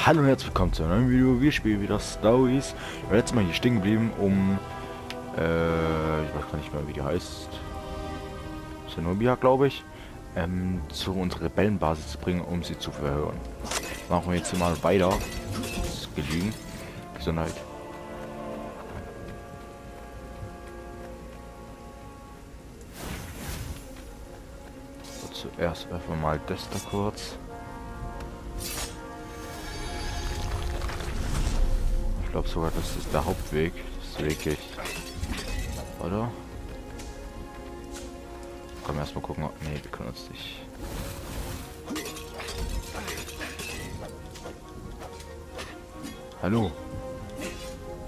Hallo und herzlich willkommen zu einem neuen Video. Wir spielen wieder Stories. Ich war letztes Mal hier stehen geblieben, um ich weiß gar nicht mehr, wie die heißt. Zenobia, glaube ich. Zu unserer Rebellenbasis zu bringen, um sie zu verhören. Machen wir jetzt hier mal weiter. Das ist gelegen. Gesundheit. So, zuerst öffnen wir mal das da kurz. Ich glaube sogar, das ist der Hauptweg. Das ist wirklich. Oder? Komm, erstmal gucken. Ne, wir können uns nicht. Hallo.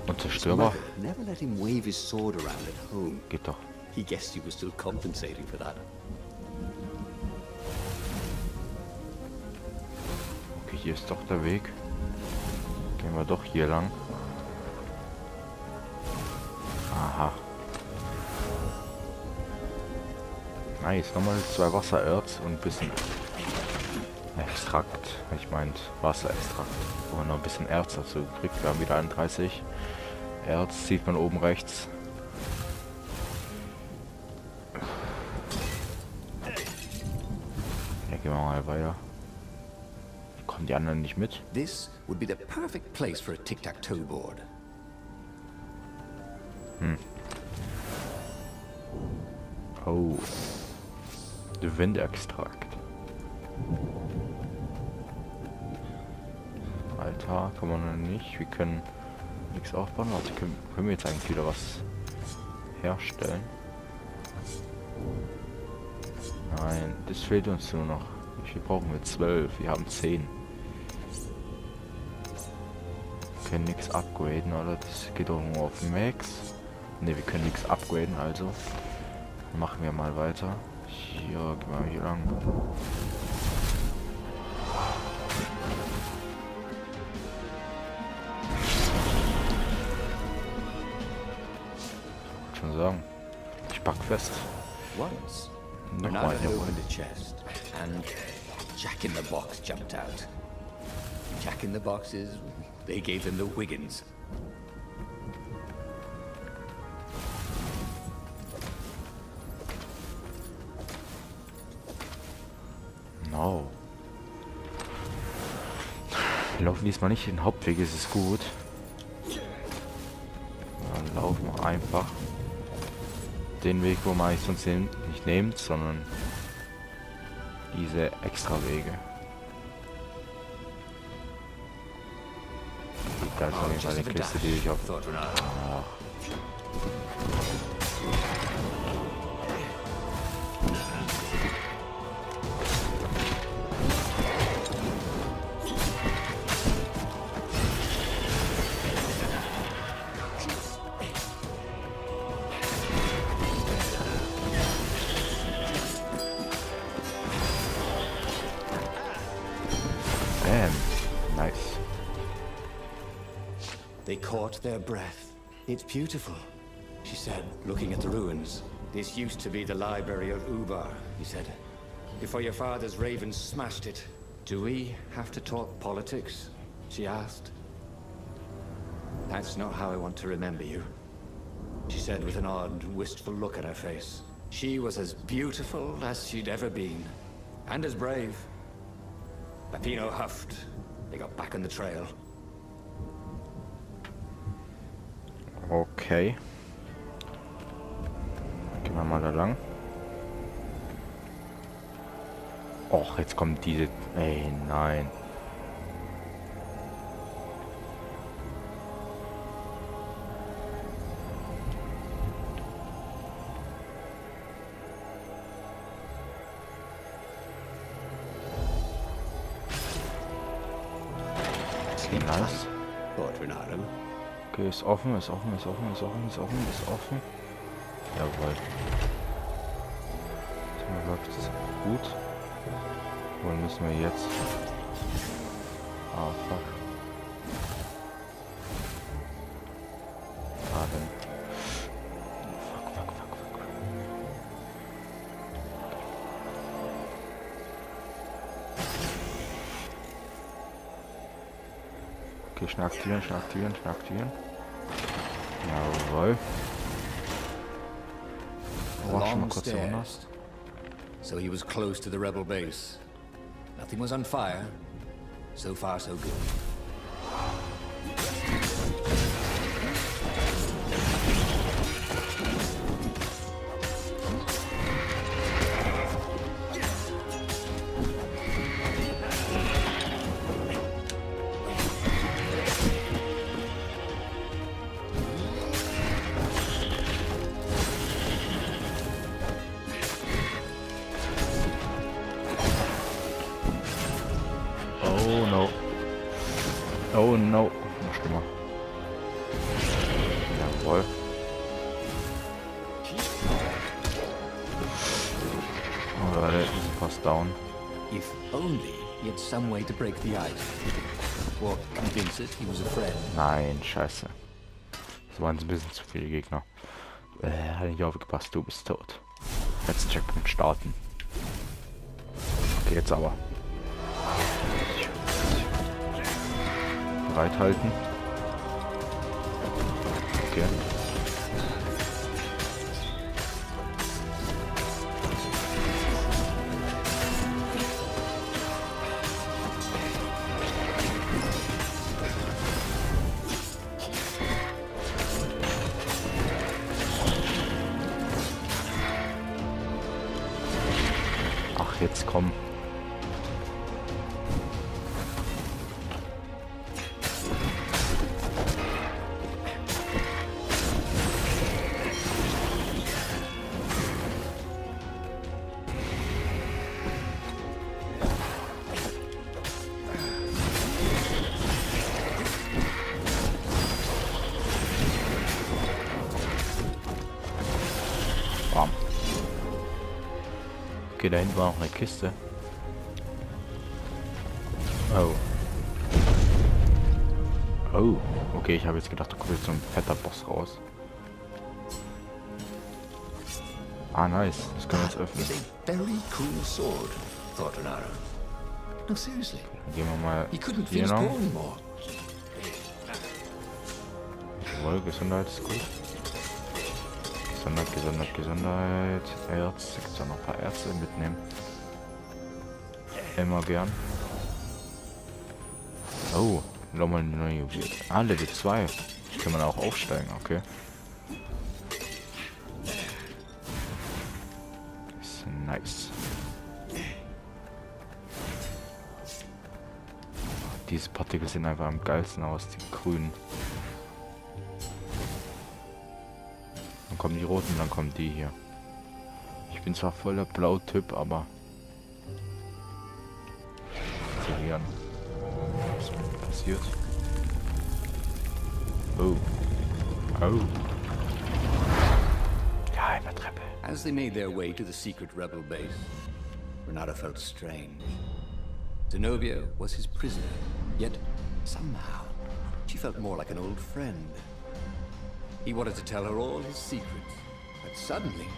Unzerstörbar. Never let him wave his sword around at home. Geht doch. He guessed you were still compensating for that. Okay, hier ist doch der Weg. Gehen wir doch hier lang. Aha. Nice, nochmal 2 Wassererz und ein bisschen Extrakt. Ich meint Wasserextrakt. Wo man noch ein bisschen Erz dazu kriegt. Wir haben wieder 31. Erz sieht man oben rechts. Ja, gehen wir mal weiter. Kommen die anderen nicht mit? This would be the perfect place for a tic-tac-toe board. Oh. Windextrakt. Alter, kann man noch nicht. Wir können nichts aufbauen. Also können wir jetzt eigentlich wieder was herstellen? Nein, das fehlt uns nur noch. Wie viel brauchen wir? 12. Wir haben 10. Wir können nichts upgraden, oder? Das geht doch nur auf Max. Ne, wir können nichts upgraden, also machen wir mal weiter. Hier, gehen wir hier lang. Ich schon sagen. Ich pack fest. Once, Nochmal Bernardo jawohl. opened a chest, and Jack in the Box jumped out. Jack in the Boxes, they gave him the Wiggins. No. Wir laufen diesmal nicht den Hauptweg, ist es gut. Dann laufen wir einfach den Weg, wo man eigentlich sonst nicht nimmt, sondern diese extra Wege. Da ist auf jeden Fall eine Kiste, die ich auf. Ach. Nice. They caught their breath. It's beautiful, she said, looking at the ruins. This used to be the library of Ubar, he said, before your father's ravens smashed it. Do we have to talk politics? She asked. That's not how I want to remember you, she said with an odd, wistful look at her face. She was as beautiful as she'd ever been, and as brave. Peppino huffed. They got back on the trail. Okay. Gehen wir mal da lang. Och, jetzt kommt diese. Ey, nein. Nice. Thought Renato. Okay, ist offen, ist offen, ist offen, ist offen, ist offen, ist offen. Jawohl. So läuft es gut. Wo müssen wir jetzt? Ah, fuck. Ah, dann. Fuck. Okay, schnell aktivieren, schnell aktivieren, schnell aktivieren. Jawohl. Oh, schon mal Long kurz runter. stairs. So he was close to the rebel base. Nothing was on fire. So far, so good. Oh no. Oh no. Noch schlimmer. Jawohl. Oh Leute, ist fast down. If only he had some way to break the ice. Or convince it he was a friend. Nein, scheiße. Das waren ein bisschen zu viele Gegner. Hat nicht aufgepasst, du bist tot. Jetzt Checkpoint starten. Okay, jetzt aber. Bereithalten. Okay. Ach, jetzt komm. Bam. Okay, da hinten war noch eine Kiste. Oh. Oh. Okay, ich habe jetzt gedacht, da kommt jetzt so ein fetter Boss raus. Ah, nice. Das können wir jetzt öffnen. It's a very cool sword, thought Renaro. No, seriously. Dann gehen wir mal He couldn't hier feel his lang. paw anymore. Jawohl, Gesundheit ist gut. Gesundheit, Gesundheit, Gesundheit. Erz. Gibt es noch ein paar Ärzte mitnehmen. Immer gern. Oh, nochmal eine neue Juwel. Ah, Level 2. Kann man auch aufsteigen, okay. Ist nice. Diese Partikel sehen einfach am geilsten aus, die grünen. Dann kommen die roten, dann kommen die hier. Ich bin zwar voller Blau-Typ, aber... Aktivieren. Was ist passiert? Oh. Oh. Geheime Treppe. As they made their way to the secret rebel base, Renata felt strange. Zenobia was his prisoner, yet somehow she felt more like an old friend. He wanted to tell her all his secrets, but suddenly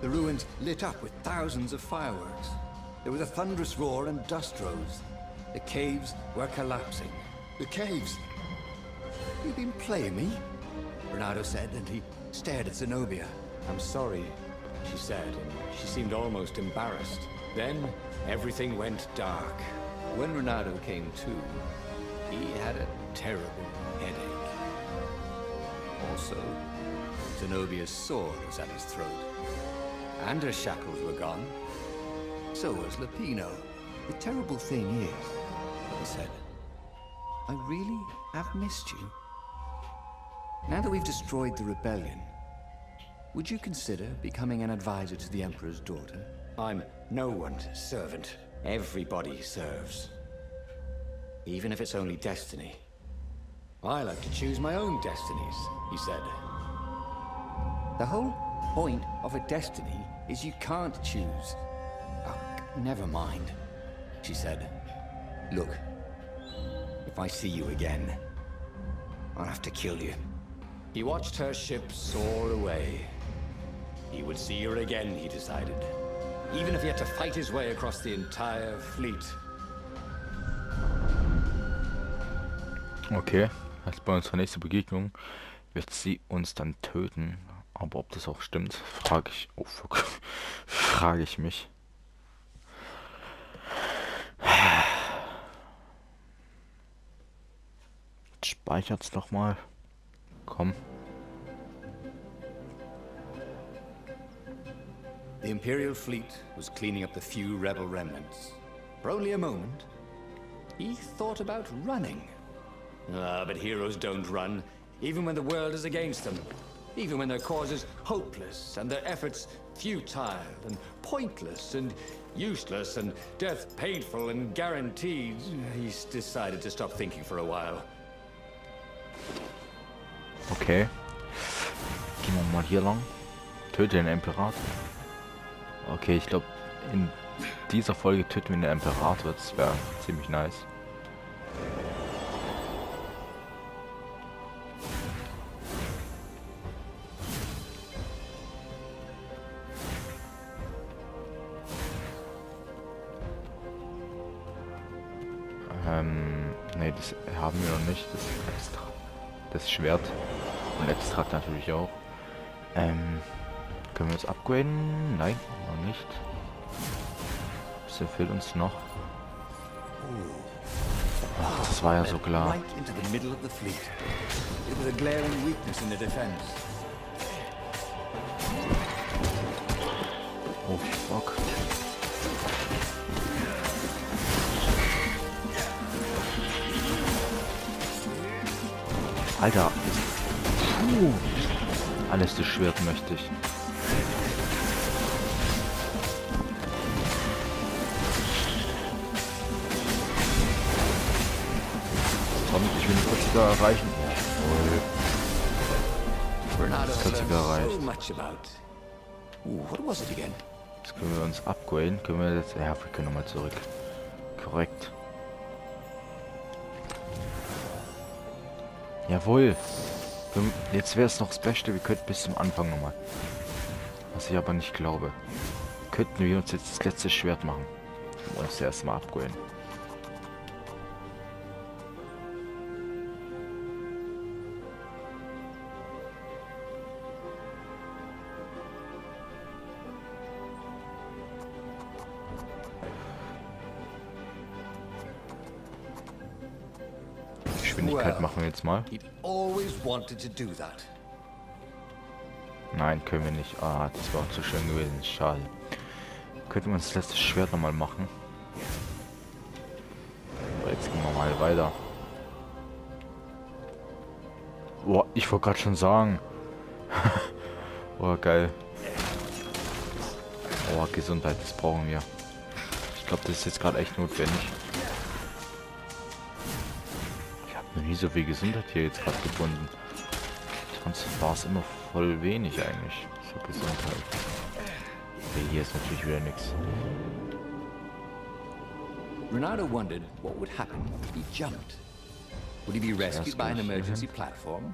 the ruins lit up with thousands of fireworks. There was a thunderous roar and dust rose. The caves were collapsing. The caves? You've been playing me? Renato said, and he stared at Zenobia. I'm sorry, she said, and she seemed almost embarrassed. Then everything went dark. When Renato came to, he had a terrible headache. Also, Zenobia's sword was at his throat. And her shackles were gone. So was Lupino. The terrible thing is, he said, I really have missed you. Now that we've destroyed the rebellion, would you consider becoming an advisor to the Emperor's daughter? I'm no one's servant. Everybody serves. Even if it's only destiny. I like to choose my own destinies, he said. The whole point of a destiny is you can't choose. Oh, never mind, she said. Look, if I see you again, I'll have to kill you. He watched her ship soar away. He would see her again, he decided. Even if he had to fight his way across the entire fleet. Okay, also bei unserer nächsten Begegnung wird sie uns dann töten. Aber ob das auch stimmt, frage ich. Oh fuck. Frage ich mich. Jetzt speichert's doch mal. Komm. The Imperial fleet was cleaning up the few rebel remnants. For only a moment, he thought about running. Ah, but heroes don't run, even when the world is against them. Even when their cause is hopeless, and their efforts futile, and pointless, and useless, and death painful and guaranteed. He's decided to stop thinking for a while. Okay. Gehen wir mal hier lang. Töte den Imperator. Okay, ich glaube, in dieser Folge töten wir den Imperator. Das wäre ziemlich nice. Ne, das haben wir noch nicht. Das extra. Das Schwert. Und Extrakt natürlich auch. Können wir uns upgraden? Nein, noch nicht. Was fehlt uns noch? Ach, das war ja so klar. Oh fuck. Alter, alles das Schwert möchte ich. Komm, ich will den 40er erreichen. Das 40er erreicht. Jetzt können wir uns upgraden. Können wir jetzt... Ja, wir können nochmal zurück. Korrekt. Jawohl. Jetzt wäre es noch das Beste, wir könnten bis zum Anfang nochmal. Was ich aber nicht glaube. Könnten wir uns jetzt das letzte Schwert machen. Und uns erst mal upgraden. Geschwindigkeit machen wir jetzt mal. Nein, können wir nicht. Ah, das war auch zu schön gewesen. Schade. Könnten wir uns das letzte Schwert nochmal machen. Aber jetzt gehen wir mal weiter. Boah, ich wollte gerade schon sagen. Boah, geil. Oh, Gesundheit, das brauchen wir. Ich glaube, das ist jetzt gerade echt notwendig. Noch nie so viel Gesundheit hier jetzt gerade gefunden. Sonst war es immer voll wenig eigentlich. So Gesundheit. Okay, hier ist natürlich wieder nichts. Ronaldo wondered what would happen if he jumped. Would he be rescued by an emergency platform?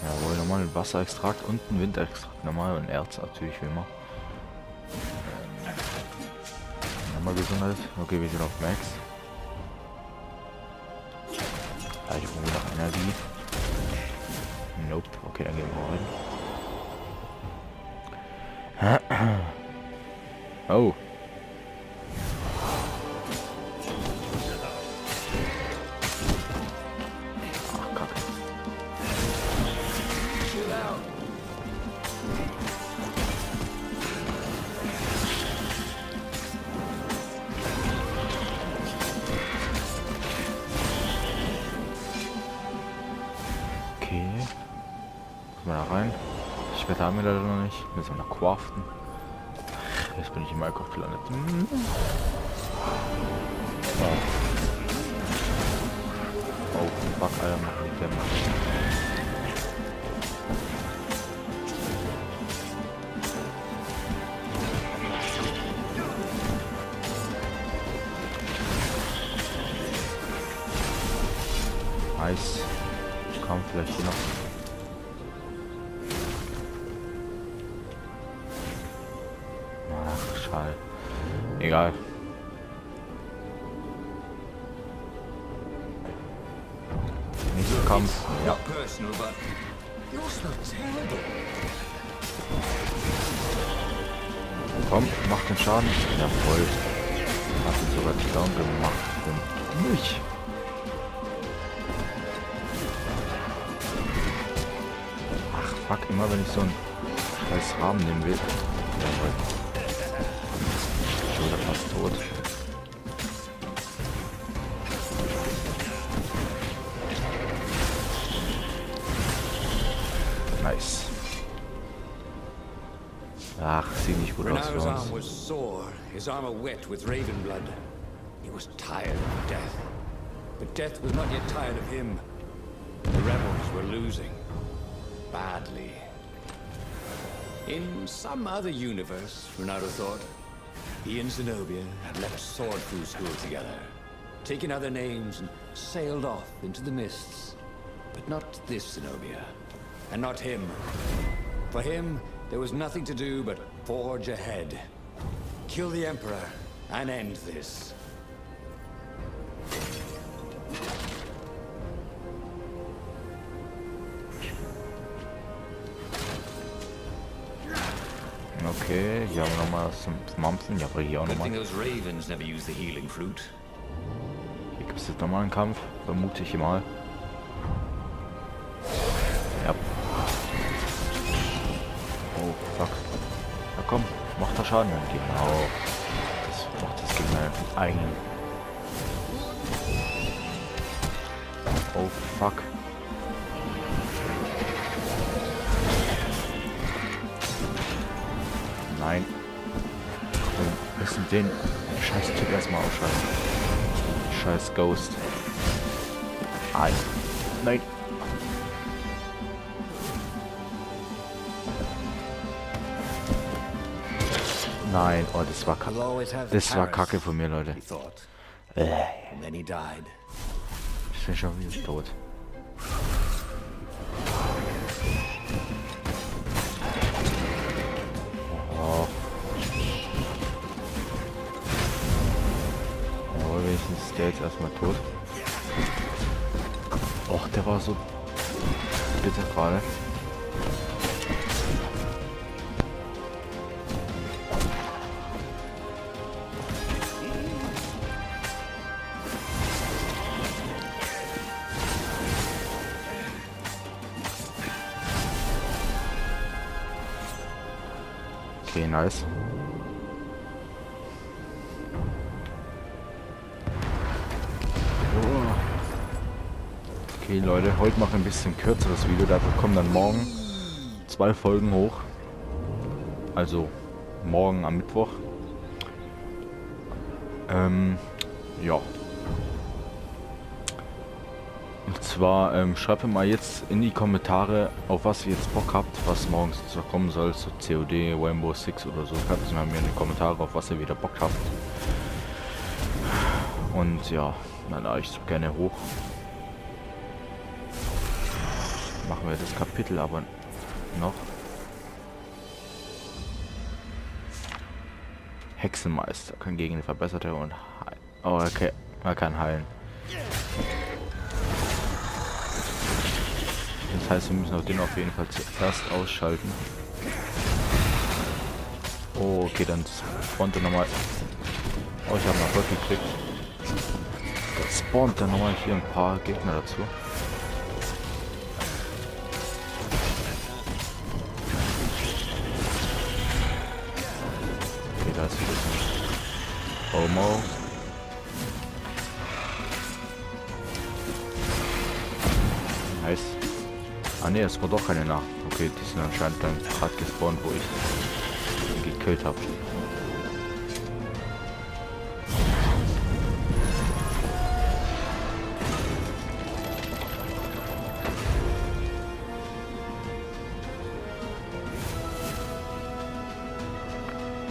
Jawohl, nochmal ein Wasserextrakt und ein Windextrakt. Nochmal und Erz natürlich wie immer. Nochmal Gesundheit. Okay, wir sind auf Max. Ja, ich brauche noch Energie. Nope. Okay, dann gehen wir rein. Oh. Ach, Kacke. Okay. Kommen wir da rein. Schwert haben wir leider noch nicht. Müssen wir noch craften. Jetzt bin ich im Minecraft gelandet. Oh, fuck, Alter, mach nicht der Mann. Nice. Komm, vielleicht hier noch. Ach, schade. Egal. Nächster Kampf. Ja. Not personal, but you're so terrible. Komm, mach den Schaden. Jawohl. Hat ihn sogar down gemacht. Und mich. Ach fuck, immer wenn ich so einen scheiß Rahmen nehmen will. Jawohl. Schon wieder fast tot. Nice. Ach, sieht nicht gut aus für Renar's uns. arm was sore, his armor wet with raven blood. He was tired of death. But death was not yet tired of him. The rebels were losing. Badly. In some other universe, Renato thought, he and Zenobia had left sword crew school together, taken other names and sailed off into the mists. But not this Zenobia. And not him. For him, there was nothing to do but forge ahead. Kill the Emperor and end this. Okay, hier haben wir nochmal was zum Mampfen. Ja, aber hier auch Good thing nochmal. those ravens never use the healing fruit. Hier gibt es jetzt nochmal einen Kampf. Vermute ich mal. Ja. Oh, fuck. Na komm, macht der Schaden. Genau. Das macht das Gegner eigenen. Oh, fuck. Nein. Wir müssen den scheiß Typ erstmal ausschalten. Scheiß Ghost. Nein. Nein, oh, das war kacke. You'll always have Das war Paris, kacke von mir, Leute. he thought. Äh, And then he died. ich bin schon wieder tot. Oh. Jawohl, wenigstens ist der jetzt erstmal tot. Och, der war so bitter gerade. Okay, nice. Okay, Leute, heute mache ich ein bisschen kürzeres Video. Dafür kommen dann morgen 2 Folgen hoch. Also morgen am Mittwoch. Ja. Und zwar schreibt mir mal jetzt in die Kommentare, auf was ihr jetzt Bock habt, was morgens so kommen soll, so COD, Rainbow Six oder so. Schreibt es mal mir in die Kommentare, auf was ihr wieder Bock habt. Und ja, dann lade ich es gerne hoch. Machen wir das Kapitel aber noch. Hexenmeister kann gegen den verbesserte und heilen. Oh, okay, er kann heilen. Das heißt, wir müssen auch den auf jeden Fall zuerst ausschalten. Oh, okay, dann spawnt er nochmal. Oh, ich habe noch Erfolg gekriegt. Dann spawnt er nochmal hier ein paar Gegner dazu. Okay, da ist wieder Homo. Nice. Ah ne, es war doch keine Nacht. Okay, die sind anscheinend dann gerade gespawnt, wo ich ihn gekillt habe.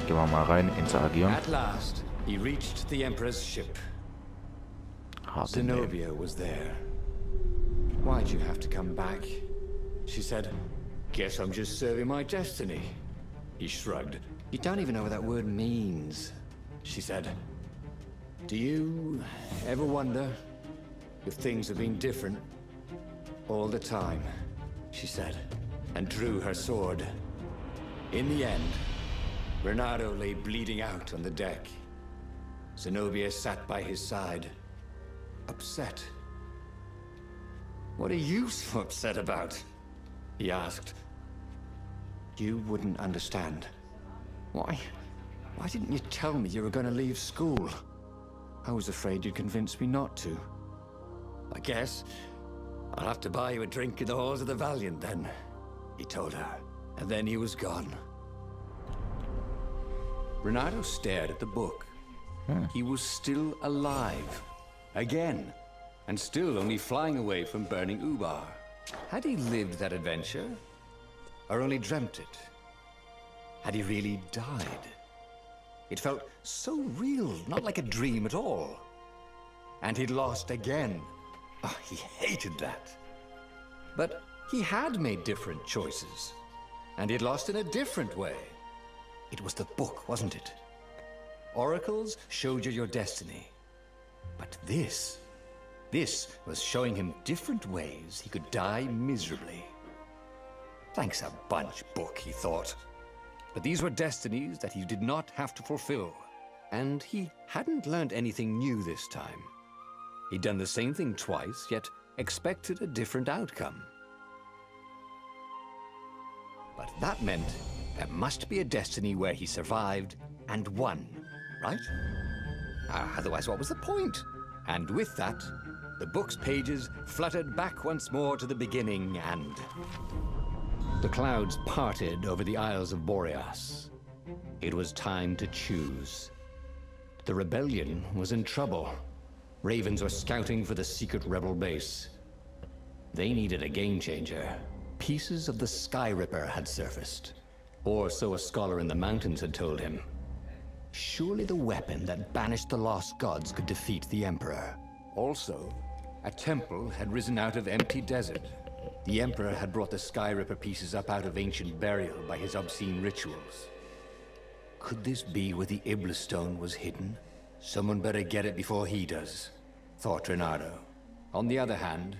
Gehen wir mal rein, interagieren. At last, he reached the Emperor's ship. Harte Name. Zenobia was there. Why'd you have to come back? She said, guess I'm just serving my destiny. He shrugged. You don't even know what that word means. she said. Do you ever wonder if things have been different all the time? She said, and drew her sword. In the end, Renato lay bleeding out on the deck. Zenobia sat by his side, upset. What are you so upset about? He asked. You wouldn't understand. Why didn't you tell me you were going to leave school? I was afraid you'd convince me not to. I guess I'll have to buy you a drink in the halls of the Valiant then, he told her, and then he was gone. Renato stared at the book. He was still alive. Again. And still only flying away from burning Ubar. Had he lived that adventure? Or only dreamt it? Had he really died? It felt so real, not like a dream at all. And he'd lost again. Oh, he hated that. But he had made different choices. And he'd lost in a different way. It was the book, wasn't it? Oracles showed you your destiny. But this was showing him different ways he could die miserably. Thanks a bunch, book, he thought. But these were destinies that he did not have to fulfill. And he hadn't learned anything new this time. He'd done the same thing twice, yet expected a different outcome. But that meant there must be a destiny where he survived and won, right? Otherwise, what was the point? And with that, the book's pages fluttered back once more to the beginning, and the clouds parted over the Isles of Boreas. It was time to choose. The rebellion was in trouble. Ravens were scouting for the secret rebel base. They needed a game changer. Pieces of the Sky Ripper had surfaced, or so a scholar in the mountains had told him. Surely the weapon that banished the lost gods could defeat the Emperor. Also, a temple had risen out of empty desert. The Emperor had brought the Sky Ripper pieces up out of ancient burial by his obscene rituals. Could this be where the Iblis stone was hidden? Someone better get it before he does, thought Renato. On the other hand,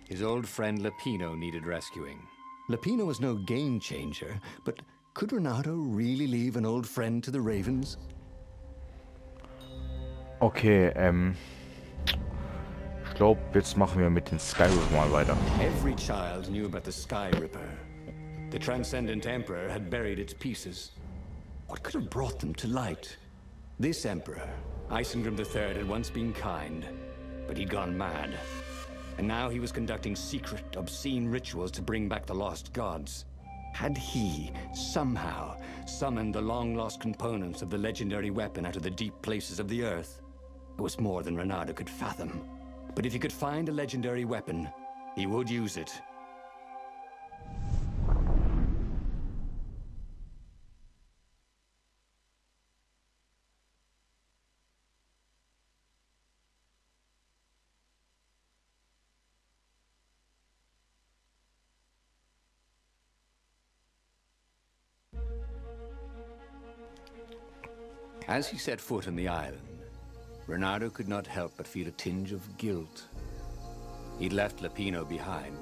his old friend Lapino needed rescuing. Lapino was no game changer, but could Renato really leave an old friend to the Ravens? Okay, ich glaube, jetzt machen wir mit den Sky Ripper mal weiter. Every child knew about the Sky Ripper. The Transcendent Emperor had buried its pieces. What could have brought them to light? This Emperor, Isengrim III, had once been kind, but he'd gone mad. And now he was conducting secret, obscene rituals to bring back the lost gods. Had he, somehow, summoned the long-lost components of the legendary weapon out of the deep places of the earth? It was more than Renato could fathom. But if he could find a legendary weapon, he would use it. As he set foot on the island, Renato could not help but feel a tinge of guilt. He'd left Lapino behind.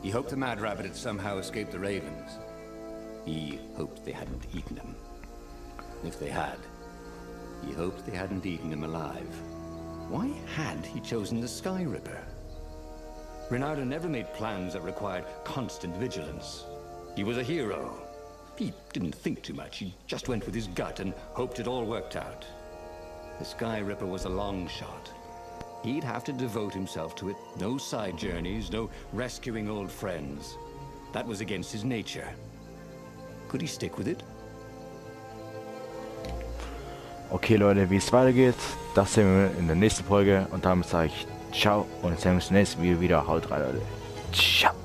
He hoped the Mad Rabbit had somehow escaped the Ravens. He hoped they hadn't eaten him. If they had, he hoped they hadn't eaten him alive. Why had he chosen the Sky Ripper? Renato never made plans that required constant vigilance. He was a hero. He didn't think too much. He just went with his gut and hoped it all worked out. The Sky Ripper was a long shot. He'd have to devote himself to it. No side journeys, no rescuing old friends. That was against his nature. Could he stick with it? Okay Leute, wie es weitergeht, das sehen wir in der nächsten Folge. Und damit sage ich ciao und sehen wir uns im nächsten Video wieder. Haut rein Leute. Ciao.